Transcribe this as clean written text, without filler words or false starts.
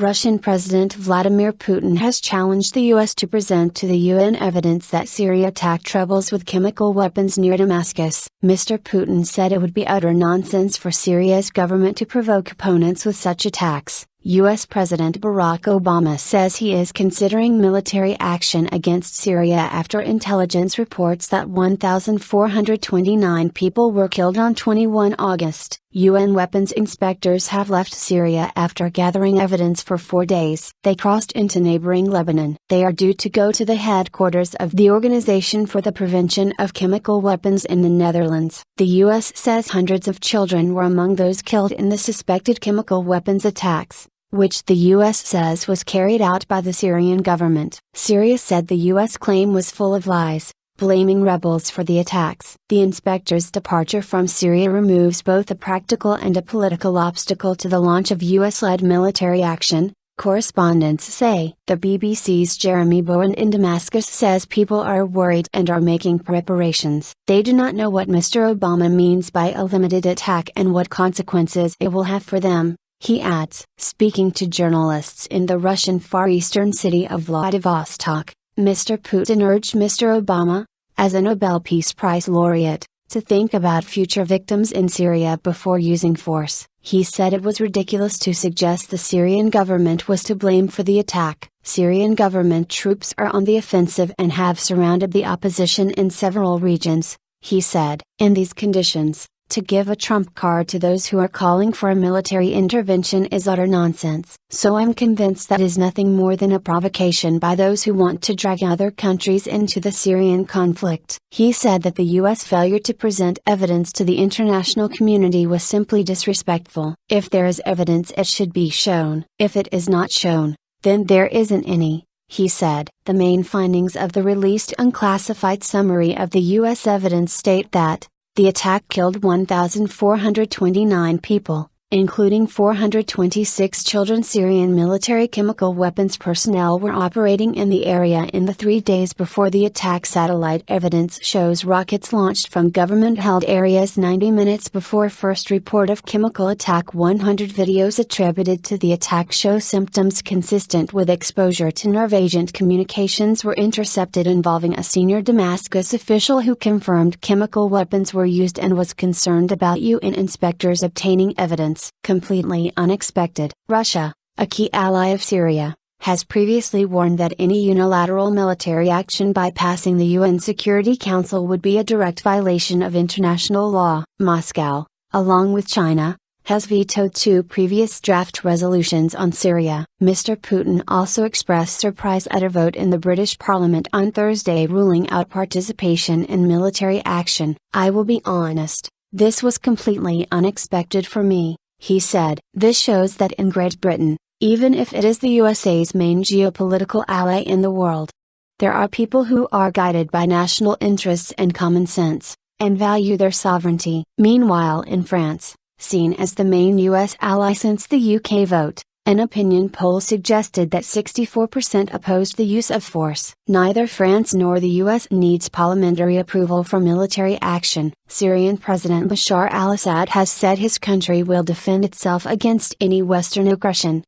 Russian President Vladimir Putin has challenged the U.S. to present to the UN evidence that Syria attacked rebels with chemical weapons near Damascus. Mr. Putin said it would be utter nonsense for Syria's government to provoke opponents with such attacks. U.S. President Barack Obama says he is considering military action against Syria after intelligence reports that 1,429 people were killed on 21 August. UN weapons inspectors have left Syria after gathering evidence for 4 days. They crossed into neighboring Lebanon. They are due to go to the headquarters of the Organization for the Prevention of Chemical Weapons in the Netherlands. The U.S. says hundreds of children were among those killed in the suspected chemical weapons attacks, which the U.S. says was carried out by the Syrian government. Syria said the U.S. claim was full of lies, blaming rebels for the attacks. The inspector's departure from Syria removes both a practical and a political obstacle to the launch of U.S.-led military action, correspondents say. The BBC's Jeremy Bowen in Damascus says people are worried and are making preparations. They do not know what Mr. Obama means by a limited attack and what consequences it will have for them, he adds. Speaking to journalists in the Russian Far Eastern city of Vladivostok, Mr. Putin urged Mr. Obama, as a Nobel Peace Prize laureate, to think about future victims in Syria before using force. He said it was ridiculous to suggest the Syrian government was to blame for the attack. Syrian government troops are on the offensive and have surrounded the opposition in several regions, he said. In these conditions, to give a trump card to those who are calling for a military intervention is utter nonsense. So I'm convinced that is nothing more than a provocation by those who want to drag other countries into the Syrian conflict. He said that the U.S. failure to present evidence to the international community was simply disrespectful. If there is evidence, it should be shown. If it is not shown, then there isn't any, he said. The main findings of the released unclassified summary of the U.S. evidence state that the attack killed 1,429 people, including 426 children. Syrian military chemical weapons personnel were operating in the area in the 3 days before the attack. Satellite evidence shows rockets launched from government-held areas 90 minutes before first report of chemical attack. 100 videos attributed to the attack show symptoms consistent with exposure to nerve agent. Communications were intercepted involving a senior Damascus official who confirmed chemical weapons were used and was concerned about UN inspectors obtaining evidence. Completely unexpected. Russia, a key ally of Syria, has previously warned that any unilateral military action bypassing the UN Security Council would be a direct violation of international law. Moscow, along with China, has vetoed 2 previous draft resolutions on Syria. Mr. Putin also expressed surprise at a vote in the British Parliament on Thursday ruling out participation in military action. I will be honest, this was completely unexpected for me, he said. This shows that in Great Britain, even if it is the USA's main geopolitical ally in the world, there are people who are guided by national interests and common sense, and value their sovereignty. Meanwhile, in France, seen as the main US ally since the UK vote, an opinion poll suggested that 64% opposed the use of force. Neither France nor the US needs parliamentary approval for military action. Syrian President Bashar al-Assad has said his country will defend itself against any Western aggression.